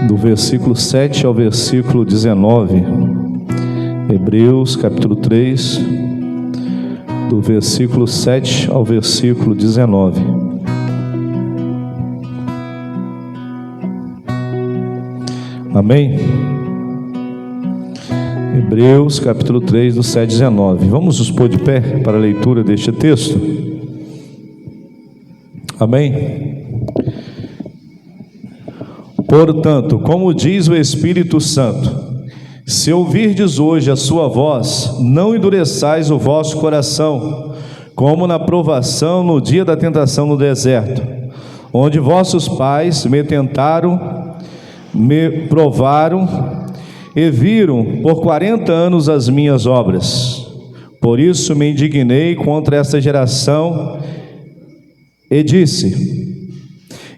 do versículo 7 ao versículo 19. Hebreus capítulo 3, do versículo 7 ao versículo 19. Amém? Hebreus capítulo 3, do 7 ao 19. Vamos nos pôr de pé para a leitura deste texto? Amém? Portanto, como diz o Espírito Santo, se ouvirdes hoje a sua voz, não endureçais o vosso coração, como na provação no dia da tentação no deserto, onde vossos pais me tentaram, me provaram e viram por 40 anos as minhas obras. Por isso me indignei contra esta geração e disse: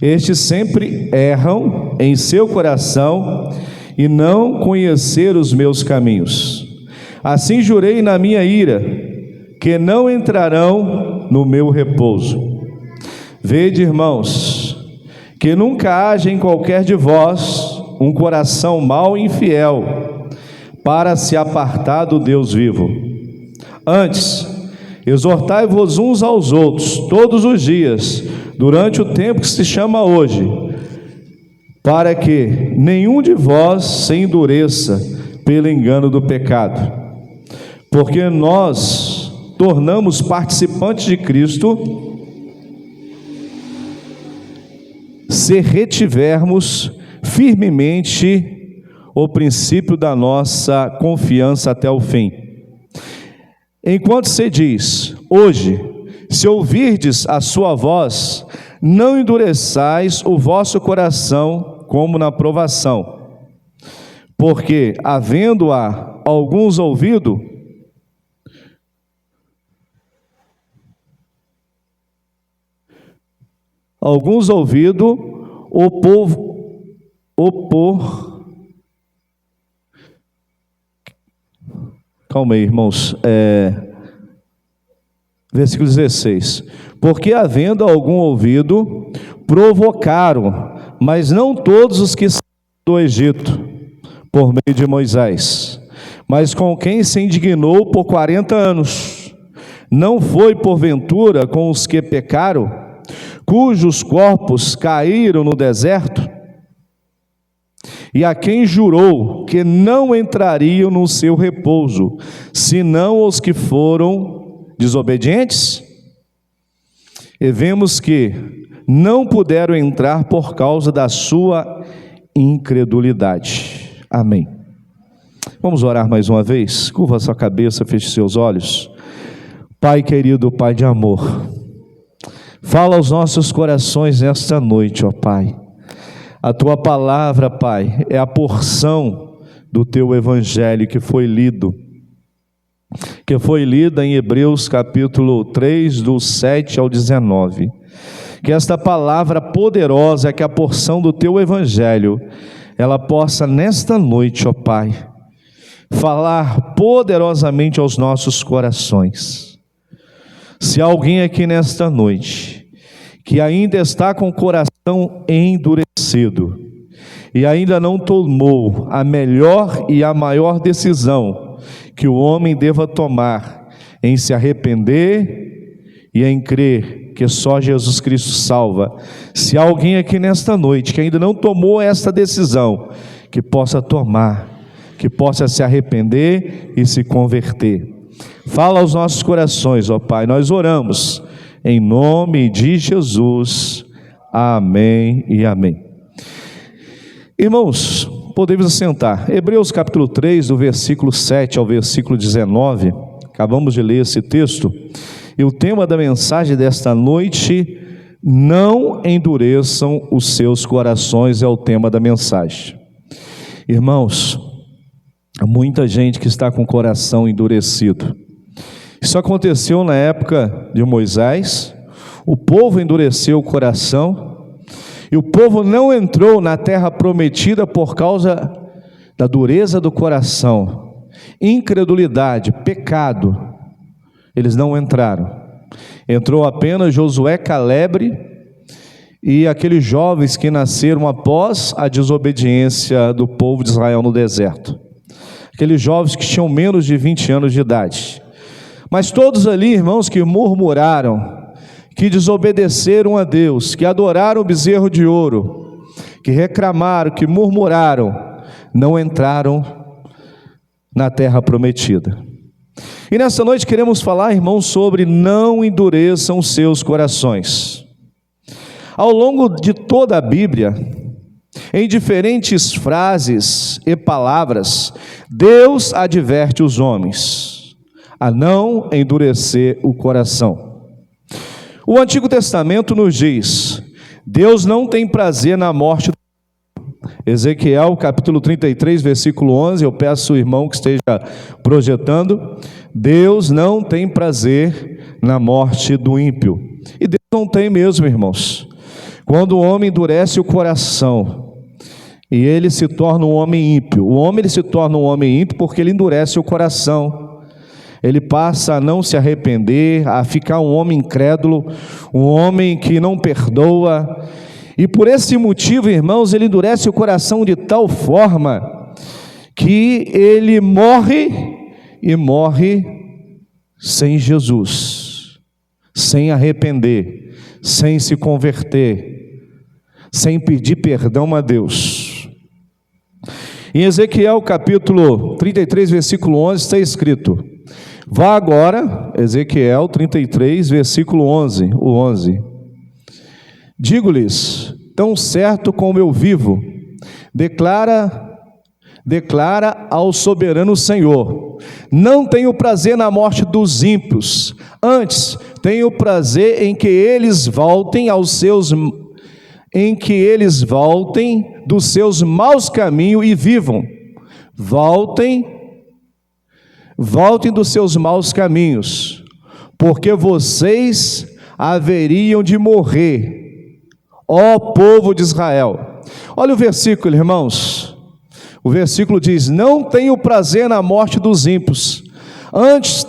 estes sempre erram em seu coração e não conhecer os meus caminhos. Assim jurei na minha ira, que não entrarão no meu repouso. Vede, irmãos, que nunca haja em qualquer de vós um coração mau e infiel, para se apartar do Deus vivo. Antes, exortai-vos uns aos outros todos os dias, durante o tempo que se chama hoje, para que nenhum de vós se endureça pelo engano do pecado, porque nós tornamos participantes de Cristo, se retivermos firmemente o princípio da nossa confiança até o fim. Enquanto se diz, hoje, se ouvirdes a sua voz, não endureçais o vosso coração como na provação, porque havendo-a alguns ouvido, o povo opor. Calma aí, irmãos. Versículo 16. Porque havendo algum ouvido, provocaram, mas não todos os que saíram do Egito, por meio de Moisés, mas com quem se indignou por 40 anos. Não foi porventura com os que pecaram, cujos corpos caíram no deserto? E a quem jurou que não entrariam no seu repouso, senão os que foram desobedientes? E vemos que não puderam entrar por causa da sua incredulidade. Amém. Vamos orar mais uma vez? Curva a sua cabeça, feche seus olhos. Pai querido, Pai de amor, fala aos nossos corações nesta noite, ó Pai. A Tua palavra, Pai, é a porção do Teu Evangelho que foi lida em Hebreus capítulo 3, do 7 ao 19. Que esta palavra poderosa, que é a porção do Teu Evangelho, ela possa nesta noite, ó Pai, falar poderosamente aos nossos corações. Se alguém aqui nesta noite, que ainda está com o coração endurecido, e ainda não tomou a melhor e a maior decisão que o homem deva tomar, em se arrepender e em crer que só Jesus Cristo salva. Se há alguém aqui nesta noite que ainda não tomou essa decisão, que possa tomar, que possa se arrepender e se converter. Fala aos nossos corações, ó Pai, nós oramos em nome de Jesus, amém e amém. Irmãos, podemos assentar. Hebreus capítulo 3, do versículo 7 ao versículo 19, acabamos de ler esse texto, e o tema da mensagem desta noite: não endureçam os seus corações, é o tema da mensagem. Irmãos, há muita gente que está com o coração endurecido. Isso aconteceu na época de Moisés. O povo endureceu o coração, e o povo não entrou na terra prometida por causa da dureza do coração, incredulidade, pecado. Eles não entraram. Entrou apenas Josué, Caleb e aqueles jovens que nasceram após a desobediência do povo de Israel no deserto. Aqueles jovens que tinham menos de 20 anos de idade. Mas todos ali, irmãos, que murmuraram, que desobedeceram a Deus, que adoraram o bezerro de ouro, que reclamaram, que murmuraram, não entraram na terra prometida. E nessa noite queremos falar, irmãos, sobre não endureçam os seus corações. Ao longo de toda a Bíblia, em diferentes frases e palavras, Deus adverte os homens a não endurecer o coração. O Antigo Testamento nos diz: Deus não tem prazer na morte. Ezequiel capítulo 33, versículo 11, eu peço ao irmão que esteja projetando. Deus não tem prazer na morte do ímpio. E Deus não tem mesmo, irmãos. Quando o homem endurece o coração e ele se torna um homem ímpio, o homem ele se torna um homem ímpio porque ele endurece o coração. Ele passa a não se arrepender, a ficar um homem incrédulo, um homem que não perdoa. E por esse motivo, irmãos, ele endurece o coração de tal forma que ele morre e morre sem Jesus, sem arrepender, sem se converter, sem pedir perdão a Deus. Em Ezequiel capítulo 33, versículo 11, está escrito: vá agora, Ezequiel 33, versículo 11, o 11. Digo-lhes, tão certo como eu vivo, declara ao soberano Senhor, não tenho prazer na morte dos ímpios, antes tenho prazer em que eles voltem dos seus maus caminhos e vivam. Voltem dos seus maus caminhos, porque vocês haveriam de morrer, ó povo de Israel. Olha o versículo, irmãos. O versículo diz: não tenho prazer na morte dos ímpios, antes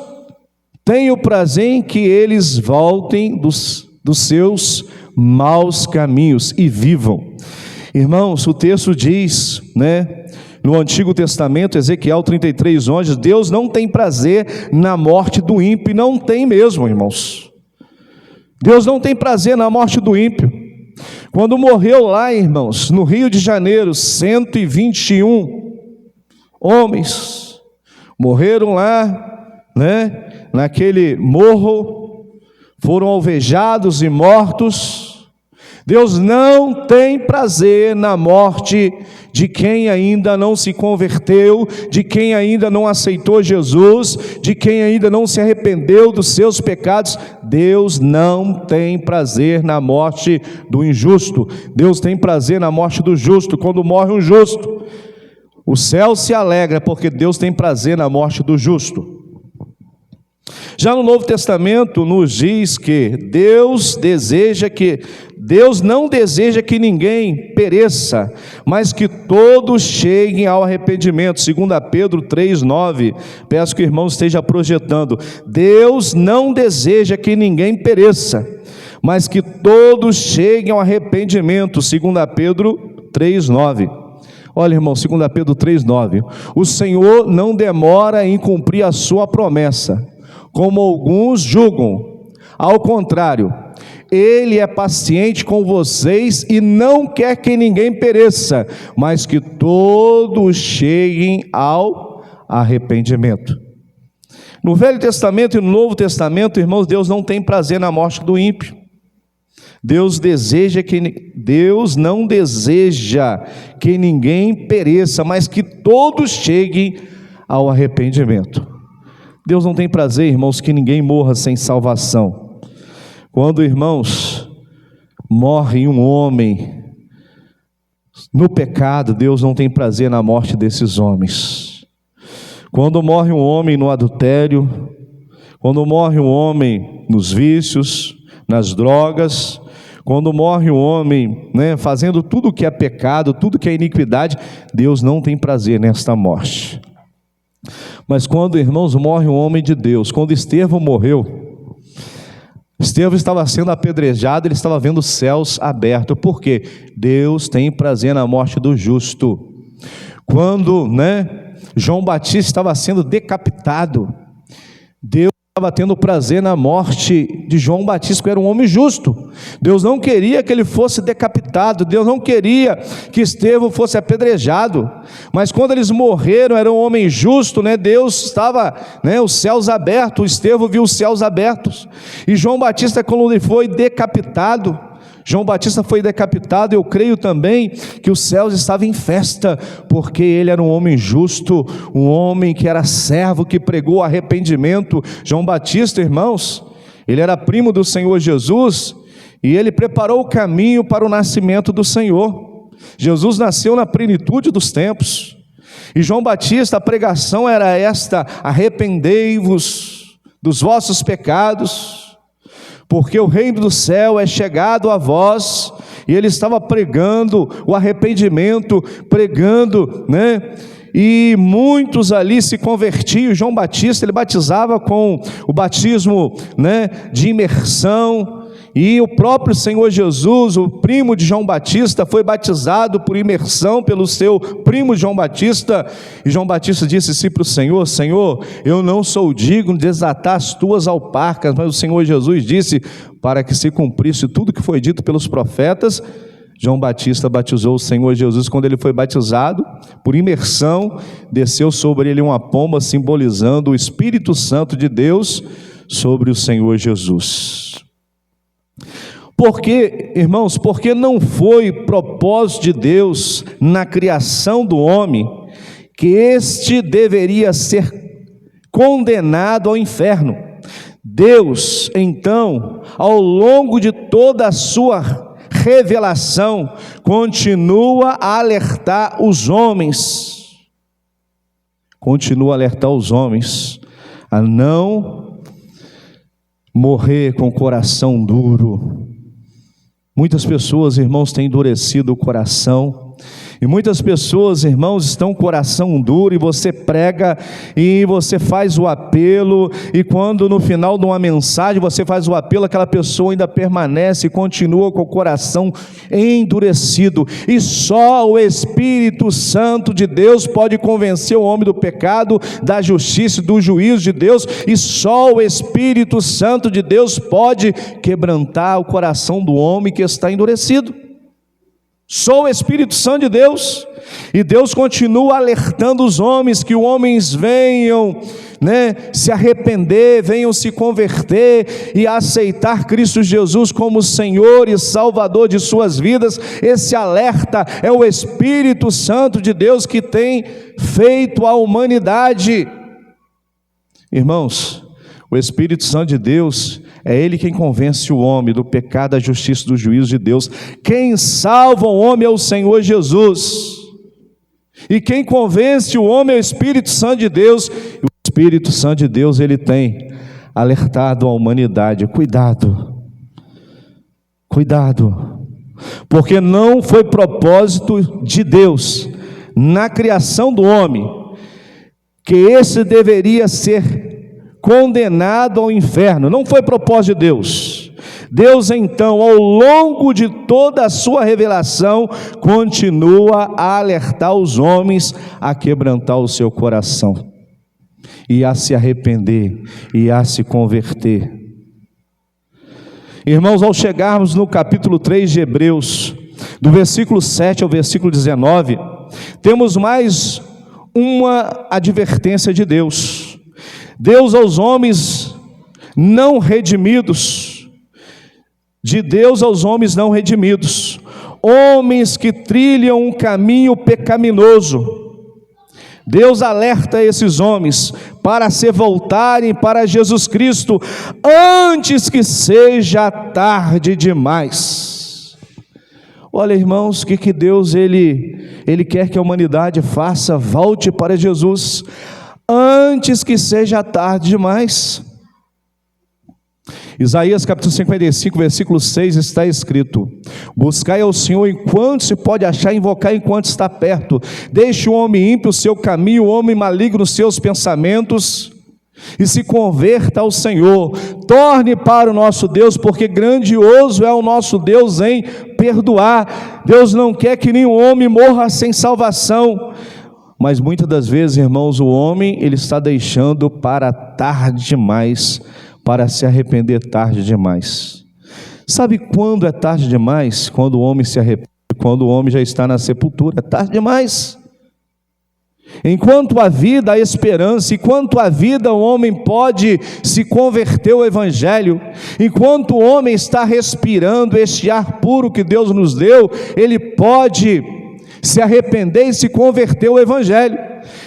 tenho prazer em que eles voltem dos seus maus caminhos e vivam. Irmãos, o texto diz, no Antigo Testamento, Ezequiel 33, 11, Deus não tem prazer na morte do ímpio, e não tem mesmo, irmãos. Deus não tem prazer na morte do ímpio. Quando morreu lá, irmãos, no Rio de Janeiro, 121 homens morreram lá, naquele morro, foram alvejados e mortos. Deus não tem prazer na morte de quem ainda não se converteu, de quem ainda não aceitou Jesus, de quem ainda não se arrependeu dos seus pecados. Deus não tem prazer na morte do injusto. Deus tem prazer na morte do justo. Quando morre um justo, o céu se alegra, porque Deus tem prazer na morte do justo. Já no Novo Testamento nos diz que Deus não deseja que ninguém pereça, mas que todos cheguem ao arrependimento. 2 Pedro 3,9, peço que o irmão esteja projetando. Deus não deseja que ninguém pereça, mas que todos cheguem ao arrependimento. 2 Pedro 3,9. Olha, irmão, 2 Pedro 3,9. O Senhor não demora em cumprir a sua promessa, como alguns julgam. Ao contrário, Ele é paciente com vocês e não quer que ninguém pereça, mas que todos cheguem ao arrependimento. No Velho Testamento e no Novo Testamento, irmãos, Deus não tem prazer na morte do ímpio. Deus não deseja que ninguém pereça, mas que todos cheguem ao arrependimento. Deus não tem prazer, irmãos, que ninguém morra sem salvação. Quando, irmãos, morre um homem no pecado, Deus não tem prazer na morte desses homens. Quando morre um homem no adultério, quando morre um homem nos vícios, nas drogas, quando morre um homem, fazendo tudo que é pecado, tudo que é iniquidade, Deus não tem prazer nesta morte. Mas quando, irmãos, morre um homem de Deus, quando Estevão morreu, Estevão estava sendo apedrejado, ele estava vendo os céus abertos. Por quê? Deus tem prazer na morte do justo. Quando, João Batista estava sendo decapitado, Deus estava tendo prazer na morte de João Batista, que era um homem justo. Deus não queria que ele fosse decapitado, Deus não queria que Estevão fosse apedrejado, mas quando eles morreram, era um homem justo, Deus estava, os céus abertos, Estevão viu os céus abertos, e João Batista, quando ele foi decapitado, eu creio também que os céus estavam em festa, porque ele era um homem justo, um homem que era servo, que pregou arrependimento. João Batista, irmãos, ele era primo do Senhor Jesus, e ele preparou o caminho para o nascimento do Senhor. Jesus nasceu na plenitude dos tempos, e João Batista, a pregação era esta: arrependei-vos dos vossos pecados, porque o reino do céu é chegado a vós. E ele estava pregando o arrependimento, e muitos ali se convertiam. João Batista, ele batizava com o batismo, de imersão, e o próprio Senhor Jesus, o primo de João Batista, foi batizado por imersão pelo seu primo João Batista. E João Batista disse assim para o Senhor: Senhor, eu não sou digno de desatar as tuas alparcas. Mas o Senhor Jesus disse: para que se cumprisse tudo que foi dito pelos profetas. João Batista batizou o Senhor Jesus. Quando ele foi batizado, por imersão, desceu sobre ele uma pomba, simbolizando o Espírito Santo de Deus sobre o Senhor Jesus. Porque, irmãos, porque não foi propósito de Deus na criação do homem que este deveria ser condenado ao inferno. Deus, então, ao longo de toda a sua revelação, continua a alertar os homens, a não morrer com o coração duro. Muitas pessoas, irmãos, têm endurecido o coração, e muitas pessoas, irmãos, estão com o coração duro, e você prega, e você faz o apelo, e quando no final de uma mensagem você faz o apelo, aquela pessoa ainda permanece e continua com o coração endurecido, e só o Espírito Santo de Deus pode convencer o homem do pecado, da justiça e do juízo de Deus, e só o Espírito Santo de Deus pode quebrantar o coração do homem que está endurecido. Só o Espírito Santo de Deus. E Deus continua alertando os homens, que os homens venham, se arrepender, venham se converter e aceitar Cristo Jesus como Senhor e Salvador de suas vidas. Esse alerta é o Espírito Santo de Deus que tem feito a humanidade. Irmãos, o Espírito Santo de Deus é Ele quem convence o homem do pecado, da justiça e do juízo de Deus. Quem salva o homem é o Senhor Jesus, e quem convence o homem é o Espírito Santo de Deus. E o Espírito Santo de Deus, ele tem alertado a humanidade: cuidado, porque não foi propósito de Deus na criação do homem que esse deveria ser condenado ao inferno. Não foi propósito de Deus. Deus, então, ao longo de toda a sua revelação, continua a alertar os homens a quebrantar o seu coração, e a se arrepender, e a se converter. Irmãos, ao chegarmos no capítulo 3 de Hebreus, do versículo 7 ao versículo 19, temos mais uma advertência de Deus. Deus aos homens não redimidos, de Deus aos homens não redimidos, homens que trilham um caminho pecaminoso. Deus alerta esses homens para se voltarem para Jesus Cristo antes que seja tarde demais. Olha, irmãos, o que Deus ele quer que a humanidade faça? Volte para Jesus antes que seja tarde demais. Isaías capítulo 55, versículo 6 está escrito: buscai ao Senhor enquanto se pode achar, invocar enquanto está perto. Deixe o homem ímpio o seu caminho, o homem maligno os seus pensamentos, e se converta ao Senhor, torne para o nosso Deus, porque grandioso é o nosso Deus em perdoar. Deus não quer que nenhum homem morra sem salvação, mas muitas das vezes, irmãos, o homem, ele está deixando para tarde demais, para se arrepender tarde demais. Sabe quando é tarde demais? Quando o homem se arrepende, quando o homem já está na sepultura, é tarde demais. Enquanto há vida, há esperança. Enquanto há vida, o homem pode se converter ao Evangelho. Enquanto o homem está respirando este ar puro que Deus nos deu, ele pode se arrepender e se converter ao Evangelho,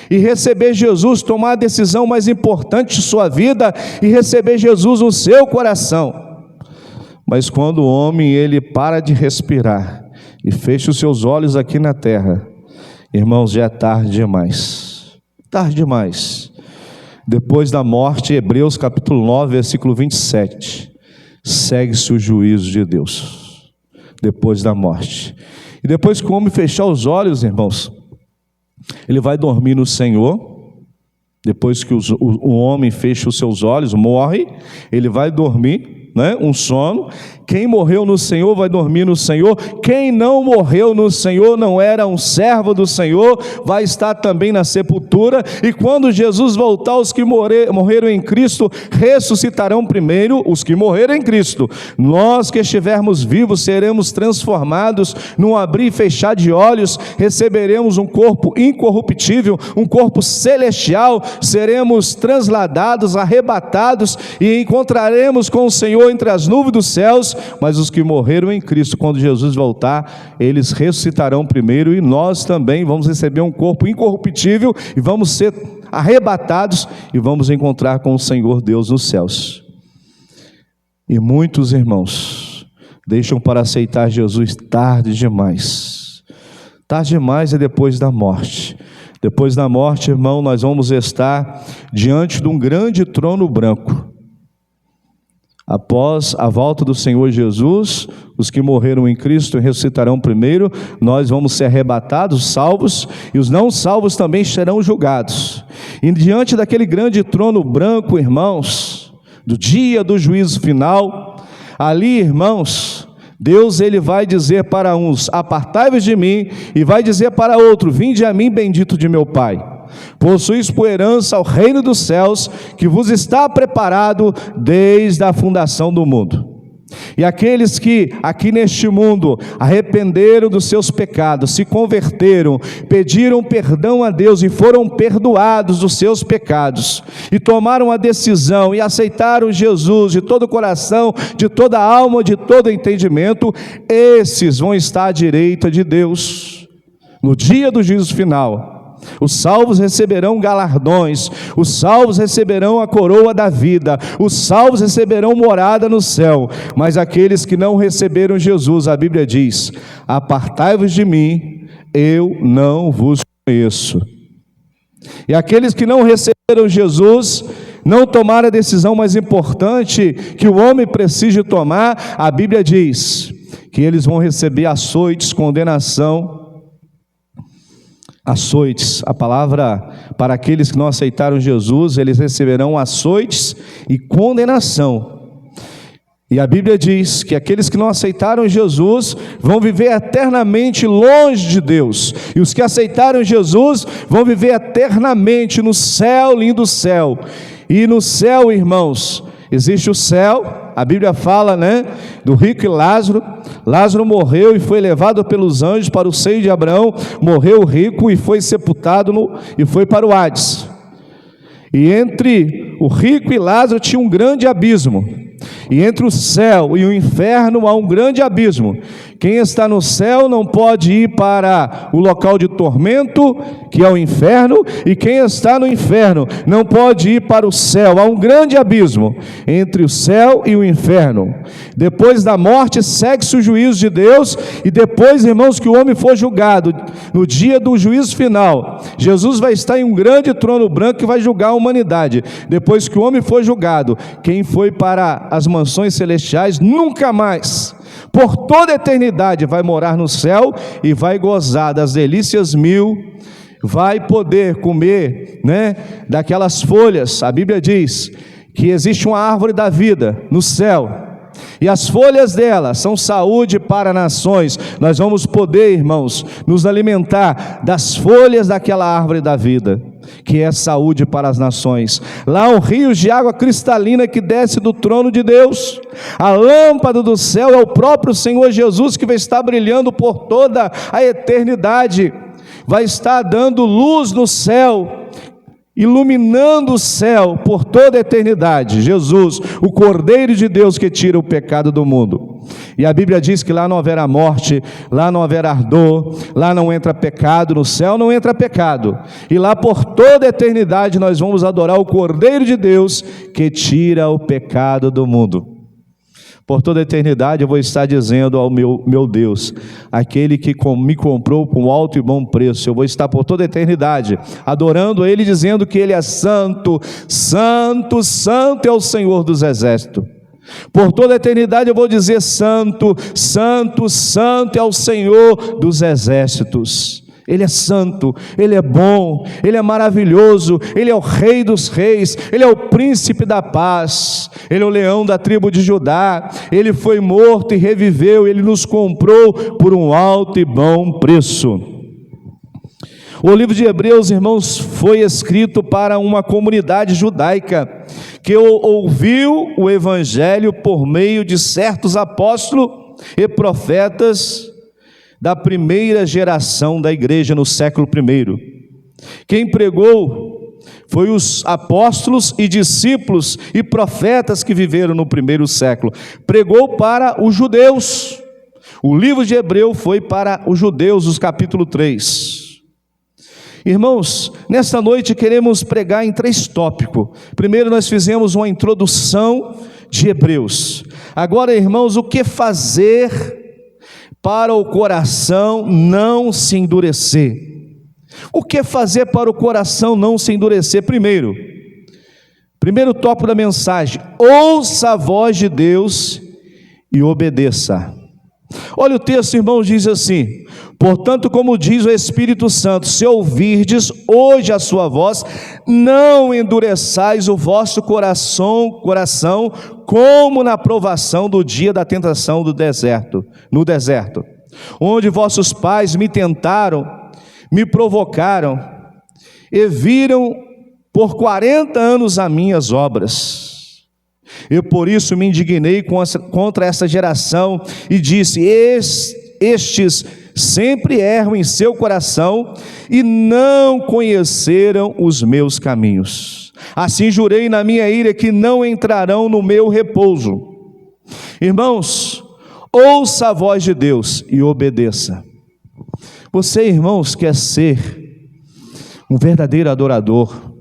e receber Jesus, tomar a decisão mais importante de sua vida, e receber Jesus no seu coração. Mas quando o homem, ele para de respirar, e fecha os seus olhos aqui na terra, irmãos, já é tarde demais, tarde demais. Depois da morte, Hebreus capítulo 9, versículo 27, segue-se o juízo de Deus, depois da morte. E depois que o homem fechar os olhos, irmãos, ele vai dormir no Senhor. Depois que o homem fecha os seus olhos, morre, ele vai dormir, né? Um sono. Quem morreu no Senhor vai dormir no Senhor. Quem não morreu no Senhor, não era um servo do Senhor, vai estar também na sepultura. E quando Jesus voltar, os que morreram em Cristo ressuscitarão primeiro, os que morreram em Cristo. Nós que estivermos vivos seremos transformados num abrir e fechar de olhos, receberemos um corpo incorruptível, um corpo celestial, seremos transladados, arrebatados e encontraremos com o Senhor entre as nuvens dos céus. Mas os que morreram em Cristo, quando Jesus voltar, eles ressuscitarão primeiro, e nós também vamos receber um corpo incorruptível e vamos ser arrebatados e vamos encontrar com o Senhor Deus nos céus. E muitos irmãos deixam para aceitar Jesus tarde demais. Tarde demais é depois da morte. Depois da morte, irmão, nós vamos estar diante de um grande trono branco. Após a volta do Senhor Jesus, os que morreram em Cristo ressuscitarão primeiro, nós vamos ser arrebatados, salvos, e os não salvos também serão julgados. E diante daquele grande trono branco, irmãos, do dia do juízo final, ali, irmãos, Deus, ele vai dizer para uns: apartai-vos de mim, e vai dizer para outro: vinde a mim, bendito de meu Pai. Possuís por herança o reino dos céus, que vos está preparado desde a fundação do mundo. E aqueles que aqui neste mundo arrependeram dos seus pecados, se converteram, pediram perdão a Deus e foram perdoados dos seus pecados, e tomaram a decisão e aceitaram Jesus de todo o coração, de toda a alma, de todo o entendimento, esses vão estar à direita de Deus no dia do juízo final. Os salvos receberão galardões, os salvos receberão a coroa da vida, os salvos receberão morada no céu. Mas aqueles que não receberam Jesus, a Bíblia diz: apartai-vos de mim, eu não vos conheço. E aqueles que não receberam Jesus, não tomaram a decisão mais importante que o homem precisa tomar, a Bíblia diz que eles vão receber açoites, condenação. Açoites, a palavra para aqueles que não aceitaram Jesus, eles receberão açoites e condenação. E a Bíblia diz que aqueles que não aceitaram Jesus vão viver eternamente longe de Deus, e os que aceitaram Jesus vão viver eternamente no céu, lindo céu. E no céu, irmãos, existe o céu, a Bíblia fala, né, do rico e Lázaro. Lázaro morreu e foi levado pelos anjos para o seio de Abraão. Morreu o rico e foi sepultado e foi para o Hades. E entre o rico e Lázaro tinha um grande abismo. E entre o céu e o inferno há um grande abismo. Quem está no céu não pode ir para o local de tormento, que é o inferno, e quem está no inferno não pode ir para o céu. Há um grande abismo entre o céu e o inferno. Depois da morte segue-se o juízo de Deus, e depois, irmãos, que o homem for julgado, no dia do juízo final, Jesus vai estar em um grande trono branco que vai julgar a humanidade. Depois que o homem for julgado, quem foi para as mansões celestiais nunca mais, por toda a eternidade, vai morar no céu e vai gozar das delícias mil vai poder comer, né, daquelas folhas. A Bíblia diz que existe uma árvore da vida no céu, e as folhas dela são saúde para nações. Nós vamos poder, irmãos, nos alimentar das folhas daquela árvore da vida, que é saúde para as nações. Lá um rio de água cristalina que desce do trono de Deus. A lâmpada do céu é o próprio Senhor Jesus, que vai estar brilhando por toda a eternidade, vai estar dando luz no céu, iluminando o céu por toda a eternidade. Jesus, o Cordeiro de Deus que tira o pecado do mundo. E a Bíblia diz que lá não haverá morte, lá não haverá dor, lá não entra pecado, no céu não entra pecado. E lá por toda a eternidade nós vamos adorar o Cordeiro de Deus que tira o pecado do mundo. Por toda a eternidade eu vou estar dizendo ao meu Deus, aquele que me comprou com alto e bom preço, eu vou estar por toda a eternidade adorando Ele, dizendo que Ele é santo, santo, santo é o Senhor dos exércitos. Por toda a eternidade eu vou dizer santo, santo, santo é o Senhor dos exércitos. Ele é santo, Ele é bom, Ele é maravilhoso, Ele é o Rei dos reis, Ele é o príncipe da paz, Ele é o leão da tribo de Judá, Ele foi morto e reviveu, Ele nos comprou por um alto e bom preço. O livro de Hebreus, irmãos, foi escrito para uma comunidade judaica que ouviu o evangelho por meio de certos apóstolos e profetas da primeira geração da igreja no século I. Quem pregou foi os apóstolos e discípulos e profetas que viveram no primeiro século. Pregou para os judeus. O livro de Hebreu foi para os judeus, os capítulo 3. Irmãos, nesta noite queremos pregar em 3 tópicos. Primeiro nós fizemos uma introdução de Hebreus. Agora, irmãos, o que fazer para o coração não se endurecer? O que fazer para o coração não se endurecer? Primeiro tópico da mensagem: ouça a voz de Deus e obedeça. Olha o texto, irmãos, diz assim: portanto, como diz o Espírito Santo, se ouvirdes hoje a sua voz, não endureçais o vosso coração, como na provação do dia da tentação no deserto, onde vossos pais me tentaram, me provocaram, e viram por 40 anos as minhas obras. Eu por isso me indignei contra essa geração e disse: estes sempre erram em seu coração e não conheceram os meus caminhos. Assim jurei na minha ira que não entrarão no meu repouso. Irmãos, ouça a voz de Deus e obedeça. Você, irmãos, quer ser um verdadeiro adorador?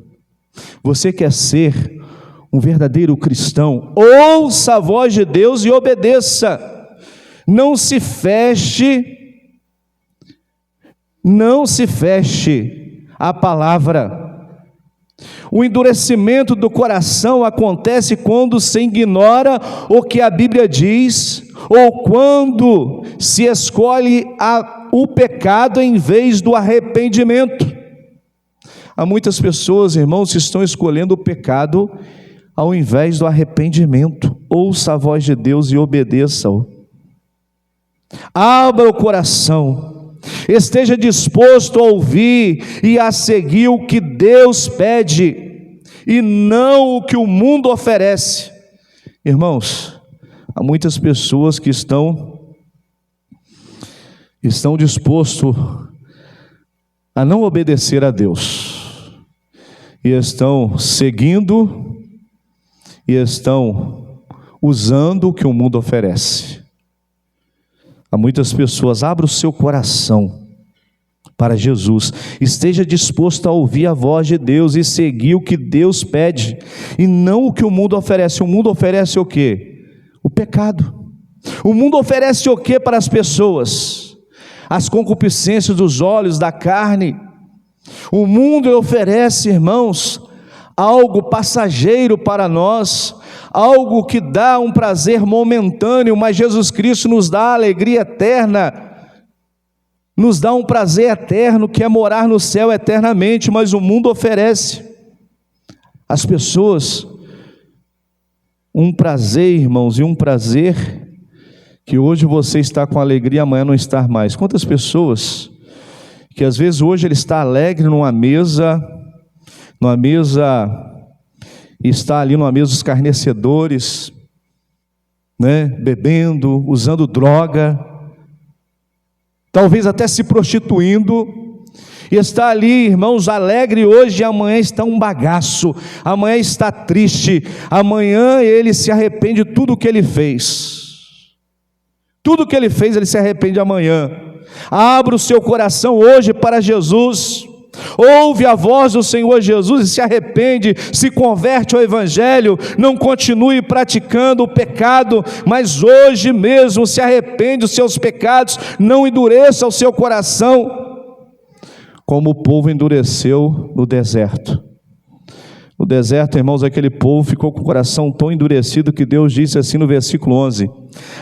Você quer ser um verdadeiro cristão? Ouça a voz de Deus e obedeça. Não se feche à palavra. O endurecimento do coração acontece quando se ignora o que a Bíblia diz, ou quando se escolhe o pecado em vez do arrependimento. Há muitas pessoas, irmãos, que estão escolhendo o pecado ao invés do arrependimento. Ouça a voz de Deus e obedeça-o. Abra o coração, esteja disposto a ouvir e a seguir o que Deus pede e não o que o mundo oferece. Irmãos, há muitas pessoas que estão dispostos a não obedecer a Deus e estão seguindo e estão usando o que o mundo oferece. Há muitas pessoas. Abra o seu coração para Jesus, esteja disposto a ouvir a voz de Deus e seguir o que Deus pede e não o que o mundo oferece. O mundo oferece o quê? O pecado. O mundo oferece o quê para as pessoas? As concupiscências dos olhos, da carne. O mundo oferece, irmãos, algo passageiro para nós, algo que dá um prazer momentâneo, mas Jesus Cristo nos dá a alegria eterna, nos dá um prazer eterno, que é morar no céu eternamente, mas o mundo oferece às pessoas um prazer, irmãos, e um prazer que hoje você está com alegria, amanhã não está mais. Quantas pessoas que às vezes hoje ele está alegre numa mesa, está ali numa mesa dos escarnecedores, né, bebendo, usando droga, talvez até se prostituindo, e está ali, irmãos, alegre hoje, e amanhã está um bagaço, amanhã está triste, amanhã ele se arrepende de tudo o que ele fez. Tudo que ele fez, ele se arrepende amanhã. Abra o seu coração hoje para Jesus, ouve a voz do Senhor Jesus e se arrepende, se converte ao Evangelho, não continue praticando o pecado, mas hoje mesmo se arrepende dos seus pecados, não endureça o seu coração, como o povo endureceu no deserto. No deserto, irmãos, aquele povo ficou com o coração tão endurecido que Deus disse assim no versículo 11: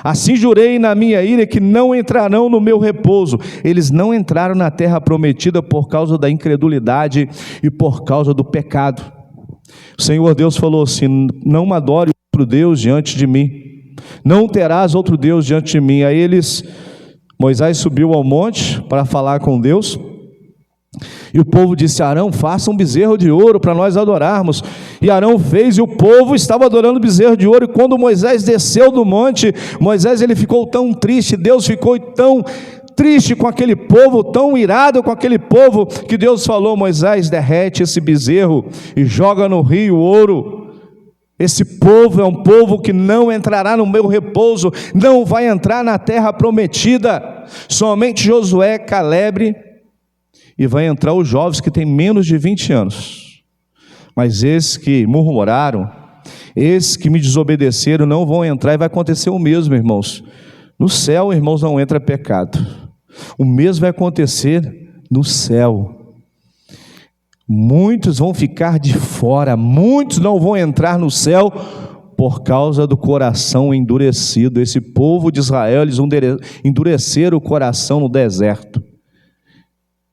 assim jurei na minha ira que não entrarão no meu repouso. Eles não entraram na terra prometida por causa da incredulidade e por causa do pecado. O Senhor Deus falou assim: não adore outro Deus diante de mim, não terás outro Deus diante de mim. Aí Moisés subiu ao monte para falar com Deus, e o povo disse: Arão, faça um bezerro de ouro para nós adorarmos. E Arão fez, e o povo estava adorando o bezerro de ouro. E quando Moisés desceu do monte, ele ficou tão triste, Deus ficou tão triste com aquele povo, tão irado com aquele povo, que Deus falou: Moisés, derrete esse bezerro e joga no rio o ouro. Esse povo é um povo que não entrará no meu repouso, não vai entrar na terra prometida. Somente Josué, Caleb, e vai entrar os jovens que têm menos de 20 anos. Mas esses que murmuraram, esses que me desobedeceram, não vão entrar, e vai acontecer o mesmo, irmãos. No céu, irmãos, não entra pecado. O mesmo vai acontecer no céu. Muitos vão ficar de fora, muitos não vão entrar no céu por causa do coração endurecido. Esse povo de Israel, eles endureceram o coração no deserto.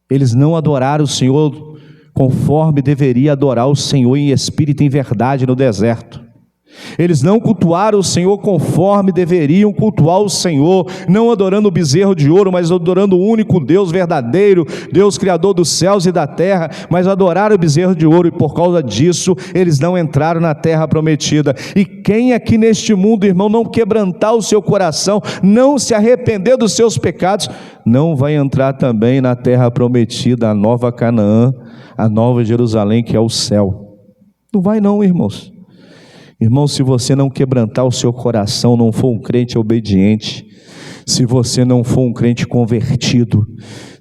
Eles não adoraram o Senhor conforme deveria adorar o Senhor em espírito e em verdade no deserto. Eles não cultuaram o Senhor conforme deveriam cultuar o Senhor, não adorando o bezerro de ouro, mas adorando o único Deus verdadeiro, Deus criador dos céus e da terra, mas adoraram o bezerro de ouro, e por causa disso eles não entraram na terra prometida. E quem aqui neste mundo, irmão, não quebrantar o seu coração, não se arrepender dos seus pecados, não vai entrar também na terra prometida, a nova Canaã, a nova Jerusalém, que é o céu. Não vai não, irmãos. Irmão, se você não quebrantar o seu coração, não for um crente obediente, se você não for um crente convertido,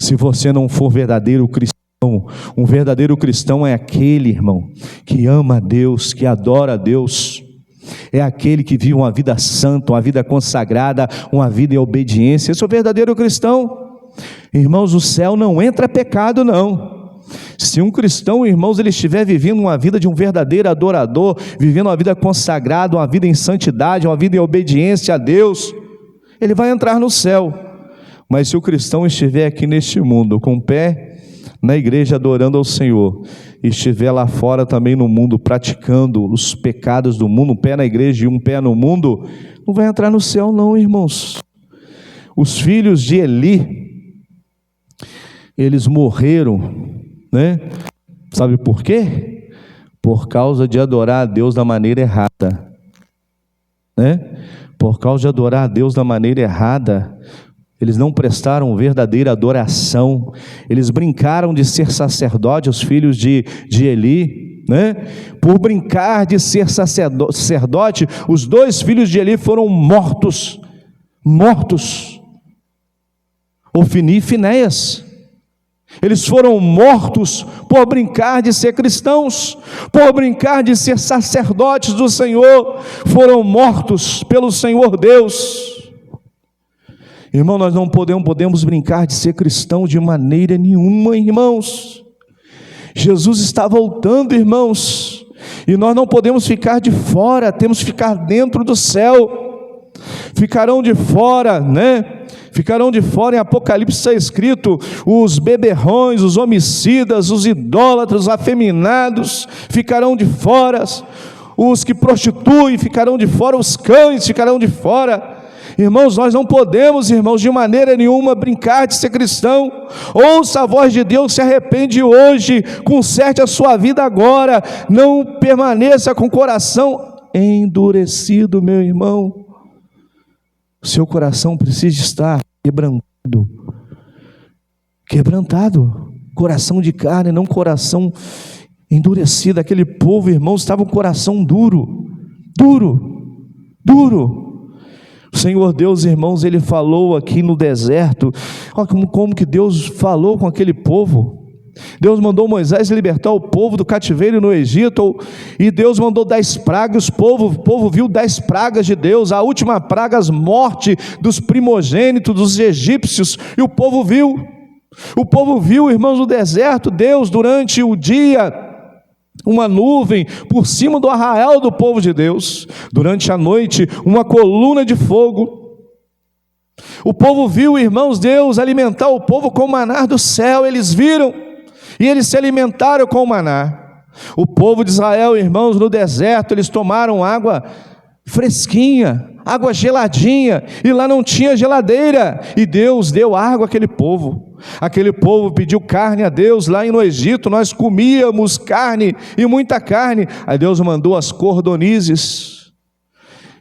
se você não for verdadeiro cristão, um verdadeiro cristão é aquele, irmão, que ama a Deus, que adora a Deus, é aquele que vive uma vida santa, uma vida consagrada, uma vida em obediência. Esse é o verdadeiro cristão. Irmãos, o céu não entra pecado não. Se um cristão, irmãos, ele estiver vivendo uma vida de um verdadeiro adorador, vivendo uma vida consagrada, uma vida em santidade, uma vida em obediência a Deus, ele vai entrar no céu. Mas se o cristão estiver aqui neste mundo, com o pé na igreja adorando ao Senhor, e estiver lá fora também no mundo, praticando os pecados do mundo, um pé na igreja e um pé no mundo, não vai entrar no céu não, irmãos. Os filhos de Eli, eles morreram, né? Sabe por quê? Por causa de adorar a Deus da maneira errada, né? Por causa de adorar a Deus da maneira errada, eles não prestaram verdadeira adoração, eles brincaram de ser sacerdote, os filhos de Eli, né? Por brincar de ser sacerdote, os dois filhos de Eli foram mortos, Ofni e Finéias. Eles foram mortos por brincar de ser cristãos, por brincar de ser sacerdotes do Senhor, foram mortos pelo Senhor Deus. Irmão, nós não podemos brincar de ser cristão de maneira nenhuma, irmãos. Jesus está voltando, irmãos, e nós não podemos ficar de fora, temos que ficar dentro do céu. Ficarão de fora, né? Ficarão de fora, em Apocalipse está escrito, os beberrões, os homicidas, os idólatras, os afeminados ficarão de fora, os que prostituem ficarão de fora, os cães ficarão de fora. Irmãos, nós não podemos, irmãos, de maneira nenhuma brincar de ser cristão. Ouça a voz de Deus, se arrepende hoje, conserte a sua vida agora, não permaneça com o coração endurecido, meu irmão. Seu coração precisa estar quebrantado, coração de carne, não coração endurecido. Aquele povo, irmãos, estava com o coração duro. O Senhor Deus, irmãos, Ele falou aqui no deserto. Olha como que Deus falou com aquele povo. Deus mandou Moisés libertar o povo do cativeiro no Egito, e Deus mandou 10 pragas, o povo viu 10 pragas de Deus, a última praga, a morte dos primogênitos, dos egípcios, e o povo viu, irmãos, no deserto, Deus durante o dia, uma nuvem por cima do arraial do povo de Deus, durante a noite, uma coluna de fogo. O povo viu, irmãos, Deus alimentar o povo com o maná do céu, eles viram, e eles se alimentaram com o maná. O povo de Israel, irmãos, no deserto, eles tomaram água fresquinha, água geladinha, e lá não tinha geladeira, e Deus deu água àquele povo. Aquele povo pediu carne a Deus. Lá no Egito nós comíamos carne, e muita carne. Aí Deus mandou as cordonizes,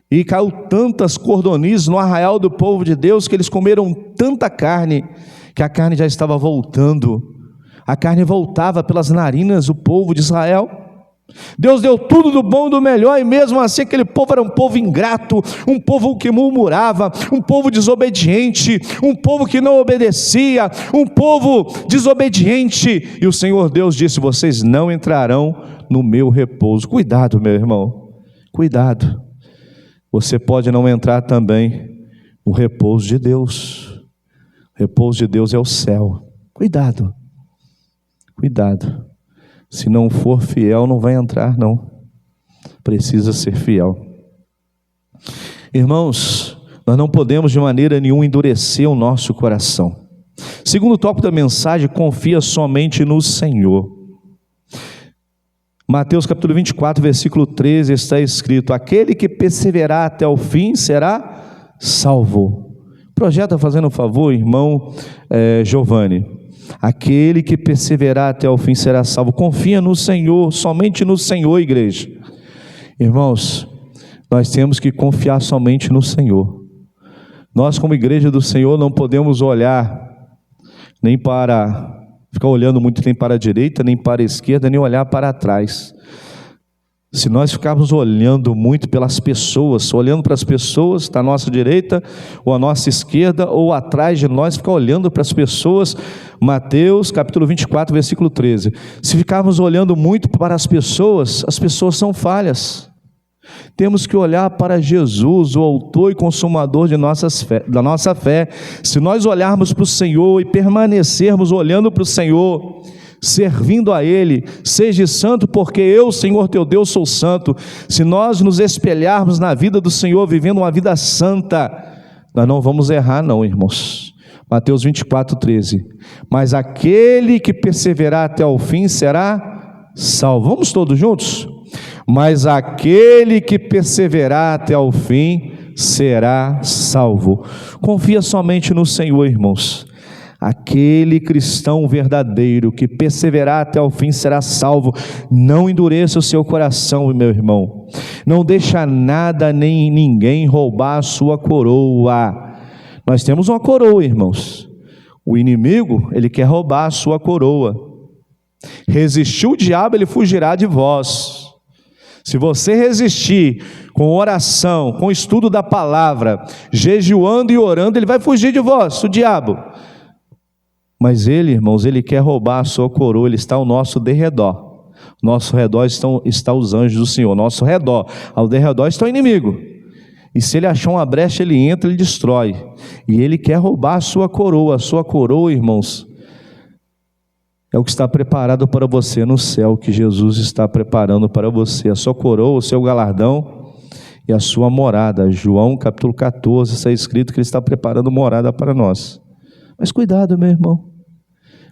e caiu tantas cordonizes no arraial do povo de Deus, que eles comeram tanta carne, que a carne já estava voltando. A carne voltava pelas narinas do povo de Israel. Deus deu tudo do bom e do melhor, e mesmo assim aquele povo era um povo ingrato, um povo que murmurava, um povo desobediente, um povo que não obedecia, um povo desobediente. E o Senhor Deus disse: vocês não entrarão no meu repouso. Cuidado, meu irmão, cuidado, você pode não entrar também no repouso de Deus. O repouso de Deus é o céu. Cuidado, se não for fiel, não vai entrar, não. Precisa ser fiel. Irmãos, nós não podemos de maneira nenhuma endurecer o nosso coração. Segundo tópico da mensagem, confia somente no Senhor. Mateus capítulo 24, versículo 13, está escrito: aquele que perseverar até o fim será salvo. Projeta fazendo um favor, irmão Giovanni. Aquele que perseverar até o fim será salvo. Confia no Senhor, somente no Senhor, igreja. Irmãos, nós temos que confiar somente no Senhor. Nós, como igreja do Senhor, não podemos olhar nem para, ficar olhando muito nem para a direita, nem para a esquerda, nem olhar para trás. Se nós ficarmos olhando muito pelas pessoas, olhando para as pessoas da nossa direita, ou à nossa esquerda, ou atrás de nós, ficar olhando para as pessoas, Mateus capítulo 24, versículo 13, se ficarmos olhando muito para as pessoas são falhas. Temos que olhar para Jesus, o autor e consumador da nossa fé. Se nós olharmos para o Senhor e permanecermos olhando para o Senhor, servindo a Ele, seja santo, porque eu, Senhor teu Deus, sou santo. Se nós nos espelharmos na vida do Senhor, vivendo uma vida santa, nós não vamos errar não, irmãos. Mateus 24, 13, mas aquele que perseverar até o fim será salvo. Vamos todos juntos? Mas aquele que perseverar até o fim será salvo. Confia somente no Senhor, irmãos. Aquele cristão verdadeiro que perseverar até o fim será salvo. Não endureça o seu coração, meu irmão. Não deixa nada nem ninguém roubar a sua coroa. Nós temos uma coroa, irmãos. O inimigo, ele quer roubar a sua coroa. Resistiu o diabo, ele fugirá de vós. Se você resistir com oração, com estudo da palavra, jejuando e orando, ele vai fugir de vós, o diabo. Mas ele, irmãos, ele quer roubar a sua coroa, ele está ao nosso derredor. Nosso redor está os anjos do Senhor, nosso redor, ao derredor está o inimigo. E se ele achar uma brecha, ele entra, ele destrói. E ele quer roubar a sua coroa, irmãos, é o que está preparado para você no céu, que Jesus está preparando para você. A sua coroa, o seu galardão, e a sua morada. João capítulo 14, está escrito que Ele está preparando morada para nós. Mas cuidado, meu irmão,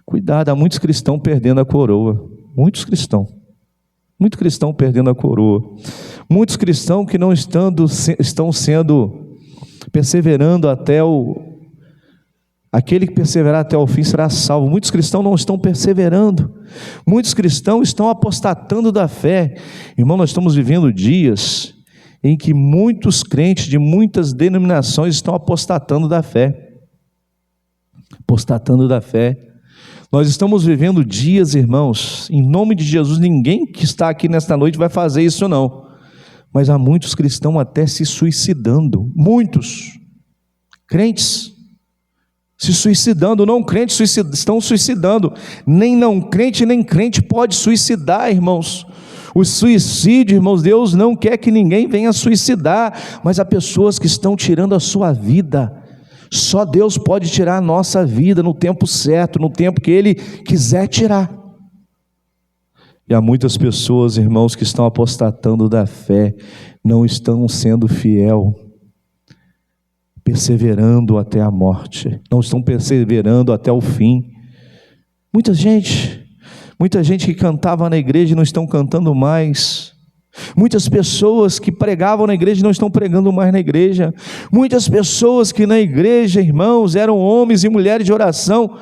cuidado, há muitos cristãos perdendo a coroa, muitos cristãos perdendo a coroa, muitos cristãos que não estão sendo, perseverando até aquele que perseverar até o fim será salvo. Muitos cristãos não estão perseverando, muitos cristãos estão apostatando da fé. Irmão, nós estamos vivendo dias em que muitos crentes de muitas denominações estão apostatando da fé. Nós estamos vivendo dias, irmãos, em nome de Jesus, ninguém que está aqui nesta noite vai fazer isso não, mas há muitos cristãos até se suicidando, muitos crentes se suicidando, não crentes estão suicidando, nem não crente nem crente pode suicidar, irmãos. O suicídio, irmãos, Deus não quer que ninguém venha suicidar, mas há pessoas que estão tirando a sua vida. Só Deus pode tirar a nossa vida no tempo certo, no tempo que Ele quiser tirar. E há muitas pessoas, irmãos, que estão apostatando da fé, não estão sendo fiel, perseverando até a morte, não estão perseverando até o fim. Muita gente que cantava na igreja não estão cantando mais. Muitas pessoas que pregavam na igreja não estão pregando mais na igreja. Muitas pessoas que na igreja, irmãos, eram homens e mulheres de oração,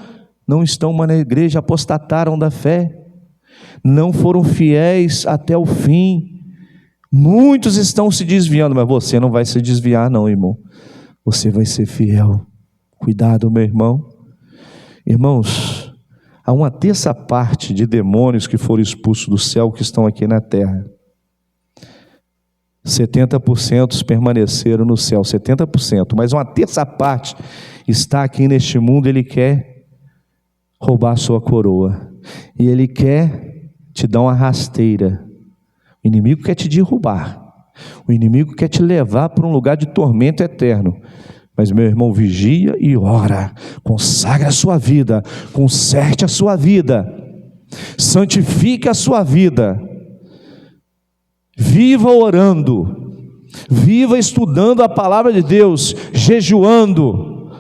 não estão mais na igreja, apostataram da fé, não foram fiéis até o fim. Muitos estão se desviando, mas você não vai se desviar não, irmão, você vai ser fiel. Cuidado, meu irmão. Irmãos, há uma terça parte de demônios que foram expulsos do céu que estão aqui na terra. 70% permaneceram no céu, 70%, mas uma terça parte está aqui neste mundo. Ele quer roubar a sua coroa, e ele quer te dar uma rasteira. O inimigo quer te derrubar, o inimigo quer te levar para um lugar de tormento eterno. Mas, meu irmão, vigia e ora, consagre a sua vida, conserte a sua vida, santifique a sua vida. Viva orando, viva estudando a palavra de Deus, jejuando,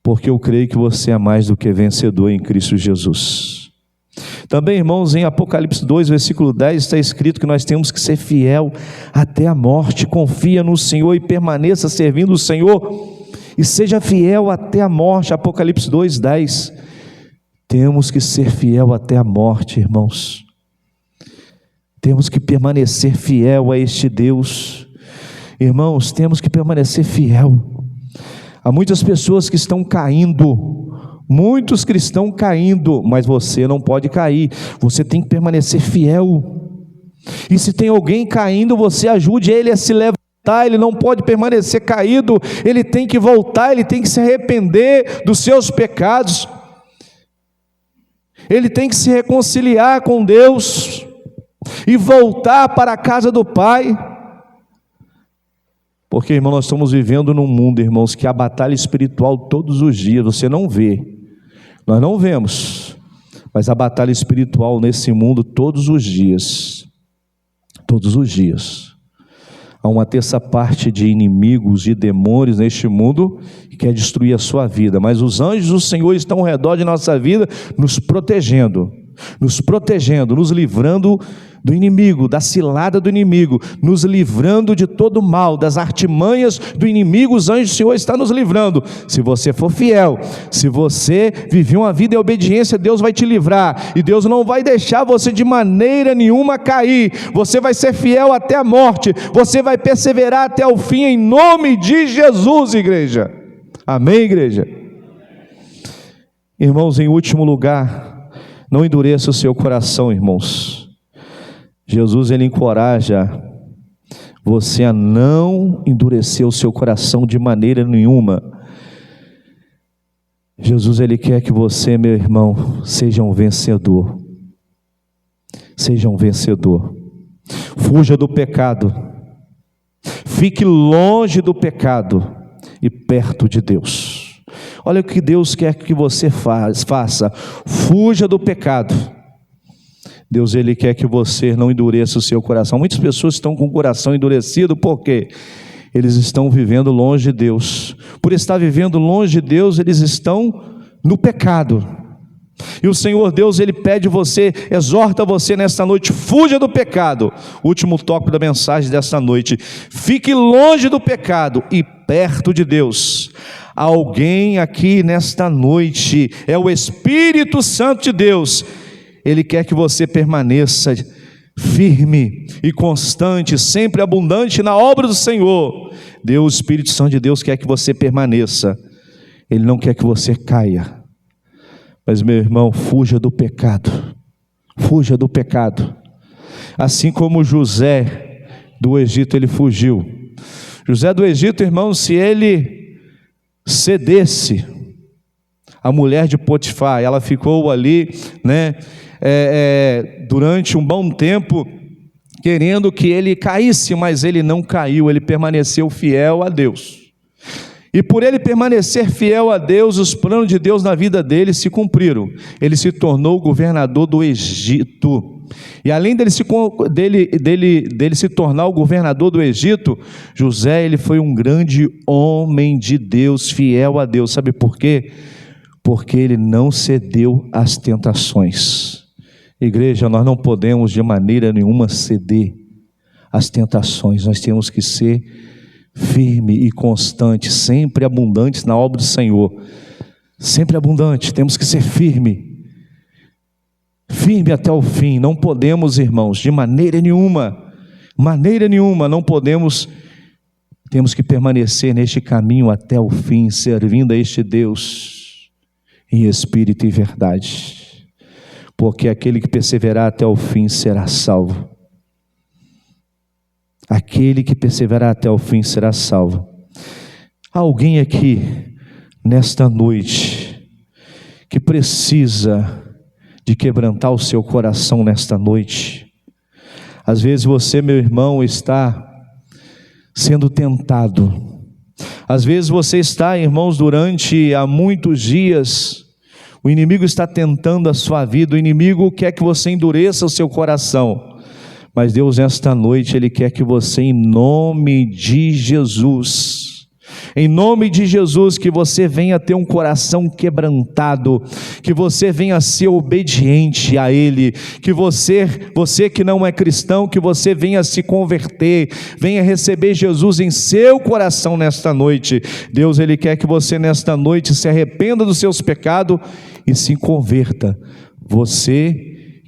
porque eu creio que você é mais do que vencedor em Cristo Jesus. Também, irmãos, em Apocalipse 2, versículo 10, está escrito que nós temos que ser fiel até a morte. Confia no Senhor e permaneça servindo o Senhor, e seja fiel até a morte. Apocalipse 2, 10. Temos que ser fiel até a morte, irmãos. Temos que permanecer fiel a este Deus. Irmãos, temos que permanecer fiel. Há muitas pessoas que estão caindo, muitos cristãos caindo, mas você não pode cair, você tem que permanecer fiel. E se tem alguém caindo, você ajude ele a se levantar. Ele não pode permanecer caído, ele tem que voltar, ele tem que se arrepender dos seus pecados, ele tem que se reconciliar com Deus e voltar para a casa do Pai. Porque, irmão, nós estamos vivendo num mundo, irmãos, que há batalha espiritual todos os dias. Você não vê, nós não vemos, mas há batalha espiritual nesse mundo todos os dias. Todos os dias. Há uma terça parte de inimigos e demônios neste mundo que quer destruir a sua vida, mas os anjos do Senhor estão ao redor de nossa vida, nos protegendo, nos livrando do inimigo, da cilada do inimigo, nos livrando de todo mal, das artimanhas do inimigo. Os anjos do Senhor estão nos livrando. Se você for fiel, se você viver uma vida em obediência, Deus vai te livrar, e Deus não vai deixar você de maneira nenhuma cair. Você vai ser fiel até a morte, você vai perseverar até o fim, em nome de Jesus, igreja. Amém, igreja? Irmãos, em último lugar, não endureça o seu coração, irmãos. Jesus, ele encoraja você a não endurecer o seu coração de maneira nenhuma. Jesus, ele quer que você, meu irmão, seja um vencedor. Seja um vencedor. Fuja do pecado. Fique longe do pecado e perto de Deus. Olha o que Deus quer que você faça. Fuja do pecado. Deus, Ele quer que você não endureça o seu coração. Muitas pessoas estão com o coração endurecido, por quê? Eles estão vivendo longe de Deus. Por estar vivendo longe de Deus, eles estão no pecado. E o Senhor Deus, Ele pede você, exorta você nesta noite: fuja do pecado. Último tópico da mensagem desta noite: fique longe do pecado e perto de Deus. Alguém aqui nesta noite, é o Espírito Santo de Deus. Ele quer que você permaneça firme e constante, sempre abundante na obra do Senhor. Deus, o Espírito Santo de Deus, quer que você permaneça. Ele não quer que você caia. Mas, meu irmão, fuja do pecado. Fuja do pecado. Assim como José do Egito, ele fugiu. José do Egito, irmão, se ele cedesse a mulher de Potifar, ela ficou ali, durante um bom tempo, querendo que ele caísse, mas ele não caiu, ele permaneceu fiel a Deus. E por ele permanecer fiel a Deus, os planos de Deus na vida dele se cumpriram. Ele se tornou governador do Egito. E além dele se tornar o governador do Egito, José, ele foi um grande homem de Deus, fiel a Deus. Sabe por quê? Porque ele não cedeu às tentações. Igreja, nós não podemos de maneira nenhuma ceder às tentações. Nós temos que ser firme e constante, sempre abundantes na obra do Senhor, sempre abundante. Temos que ser firme até o fim. Não podemos, irmãos, de maneira nenhuma, não podemos. Temos que permanecer neste caminho até o fim, servindo a este Deus em espírito e verdade, porque aquele que perseverar até o fim será salvo. Aquele que perseverar até o fim será salvo. Há alguém aqui, nesta noite, que precisa de quebrantar o seu coração nesta noite. Às vezes você, meu irmão, está sendo tentado. Às vezes você está, irmãos, há muitos dias, o inimigo está tentando a sua vida, o inimigo quer que você endureça o seu coração. Mas Deus, nesta noite, Ele quer que você, em nome de Jesus, que você venha ter um coração quebrantado, que você venha ser obediente a Ele, que você que não é cristão, que você venha se converter, venha receber Jesus em seu coração nesta noite. Deus, Ele quer que você nesta noite se arrependa dos seus pecados e se converta. Você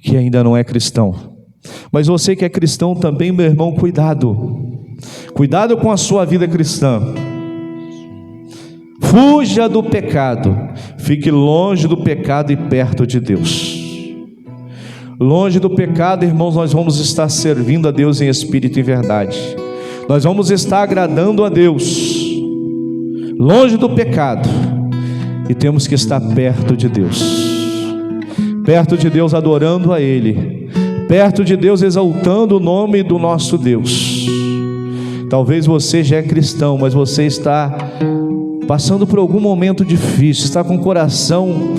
que ainda não é cristão. Mas você que é cristão também, meu irmão, cuidado com a sua vida cristã. Fuja do pecado, fique longe do pecado e perto de Deus. Longe do pecado, irmãos, nós vamos estar servindo a Deus em espírito e verdade. Nós vamos estar agradando a Deus. Longe do pecado, e temos que estar perto de Deus. Perto de Deus, adorando a Ele. Perto de Deus, exaltando o nome do nosso Deus. Talvez você já é cristão, mas você está passando por algum momento difícil, está com o coração,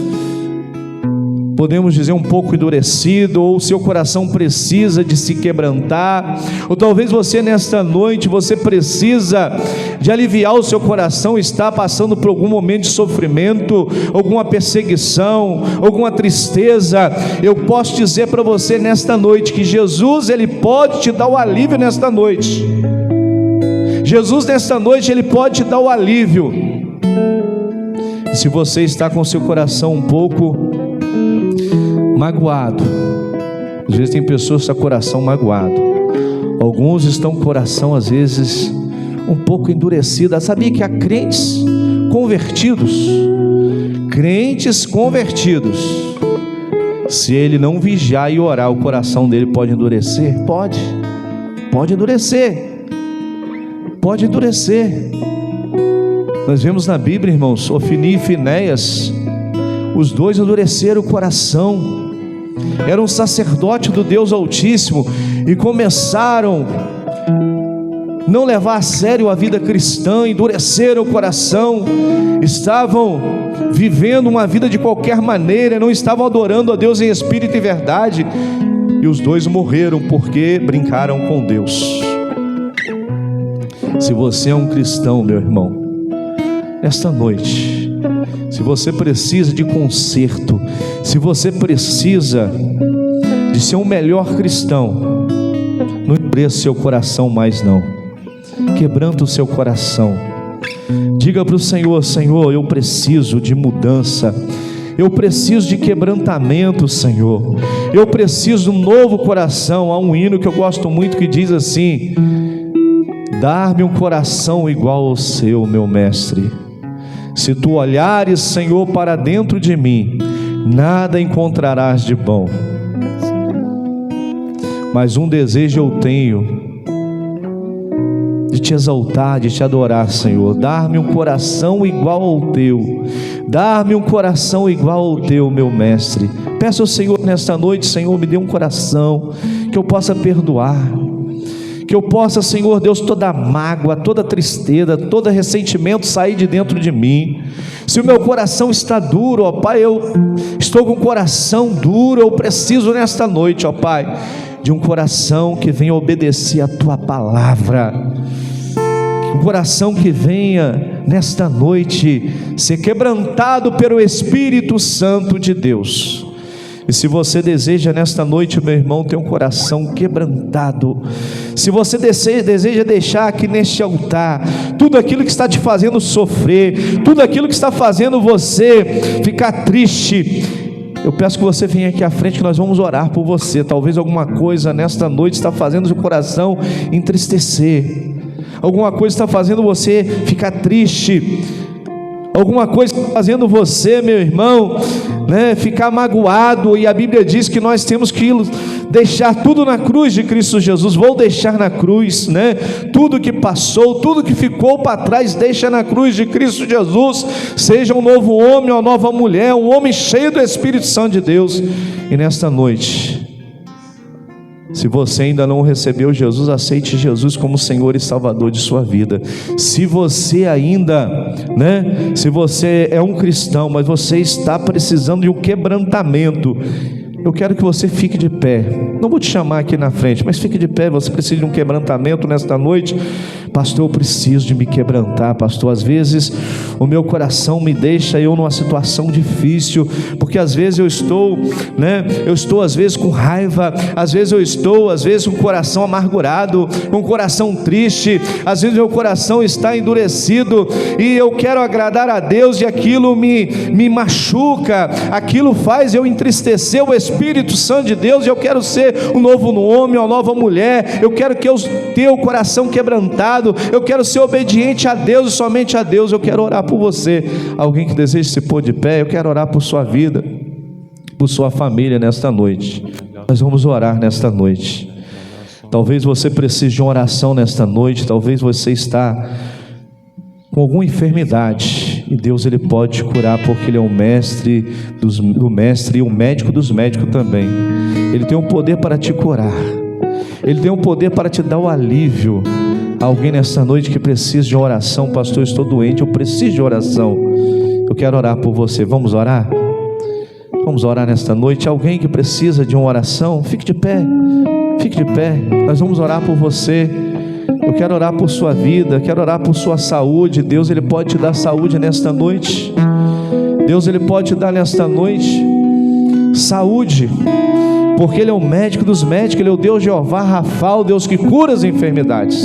podemos dizer, um pouco endurecido, ou seu coração precisa de se quebrantar, ou talvez você nesta noite, você precisa de aliviar o seu coração, está passando por algum momento de sofrimento, alguma perseguição, alguma tristeza. Eu posso dizer para você nesta noite, que Jesus, Ele pode te dar o alívio nesta noite. Jesus nesta noite, Ele pode te dar o alívio. Se você está com o seu coração um pouco magoado, às vezes tem pessoas com o coração magoado, alguns estão com o coração às vezes um pouco endurecido. Sabia que há crentes convertidos, se ele não vigiar e orar, o coração dele pode endurecer? Pode endurecer. Nós vemos na Bíblia, irmãos, Ofni e Finéias, os dois endureceram o coração. Eram sacerdotes do Deus Altíssimo e começaram a não levar a sério a vida cristã, endureceram o coração, estavam vivendo uma vida de qualquer maneira, não estavam adorando a Deus em espírito e verdade. e os dois morreram porque brincaram com Deus. Se você é um cristão, meu irmão, esta noite, se você precisa de conserto, se você precisa de ser um melhor cristão, não endureça seu coração mais não, quebranta o seu coração, diga para o Senhor: Senhor, eu preciso de mudança, eu preciso de quebrantamento, Senhor, eu preciso de um novo coração. Há um hino que eu gosto muito que diz assim: dar-me um coração igual ao seu, meu mestre. Se tu olhares, Senhor, para dentro de mim, nada encontrarás de bom. Mas um desejo eu tenho, de te exaltar, de te adorar, Senhor. Dar-me um coração igual ao teu. Dar-me um coração igual ao teu, meu mestre. Peço ao Senhor nesta noite: Senhor, me dê um coração que eu possa perdoar, que eu possa, Senhor Deus, toda mágoa, toda tristeza, todo ressentimento sair de dentro de mim. Se o meu coração está duro, ó Pai, eu estou com o coração duro, eu preciso nesta noite, ó Pai, de um coração que venha obedecer a Tua palavra, um coração que venha nesta noite ser quebrantado pelo Espírito Santo de Deus. E se você deseja nesta noite, meu irmão, ter um coração quebrantado, se você deseja deixar aqui neste altar tudo aquilo que está te fazendo sofrer, tudo aquilo que está fazendo você ficar triste, eu peço que você venha aqui à frente, que nós vamos orar por você. Talvez alguma coisa nesta noite está fazendo o seu coração entristecer, alguma coisa está fazendo você ficar triste, alguma coisa está fazendo você, meu irmão, ficar magoado. E a Bíblia diz que nós temos que deixar tudo na cruz de Cristo Jesus. Vou deixar na cruz, tudo que passou, tudo que ficou para trás, deixa na cruz de Cristo Jesus. Seja um novo homem, uma nova mulher, um homem cheio do Espírito Santo de Deus. E nesta noite, se você ainda não recebeu Jesus, aceite Jesus como Senhor e Salvador de sua vida. Se você ainda, se você é um cristão, mas você está precisando de um quebrantamento, eu quero que você fique de pé. Não vou te chamar aqui na frente, mas fique de pé. Você precisa de um quebrantamento nesta noite. Pastor, eu preciso de me quebrantar, pastor. Às vezes o meu coração me deixa eu numa situação difícil, porque às vezes eu estou às vezes com raiva, às vezes eu estou com o coração amargurado, com o coração triste, às vezes meu coração está endurecido, e eu quero agradar a Deus, e aquilo me machuca, aquilo faz eu entristecer o Espírito Santo de Deus, e eu quero ser um novo homem, uma nova mulher. Eu quero que eu tenha o coração quebrantado, eu quero ser obediente a Deus e somente a Deus. Eu quero orar por você. Alguém que deseja se pôr de pé, eu quero orar por sua vida, por sua família nesta noite. Nós vamos orar nesta noite. Talvez você precise de uma oração nesta noite. Talvez você está com alguma enfermidade, e Deus, Ele pode te curar, porque Ele é o mestre do mestre e o médico dos médicos também. Ele tem o poder para te curar, Ele tem o poder para te dar o alívio. Alguém nessa noite que precisa de uma oração: pastor, eu estou doente, eu preciso de oração. Eu quero orar por você. Vamos orar? Vamos orar nesta noite. Alguém que precisa de uma oração, fique de pé, fique de pé. Nós vamos orar por você. Eu quero orar por sua vida, quero orar por sua saúde. Deus, Ele pode te dar saúde nesta noite. Deus, Ele pode te dar nesta noite saúde, porque Ele é o médico dos médicos. Ele é o Deus Jeová Rafa, o Deus que cura as enfermidades.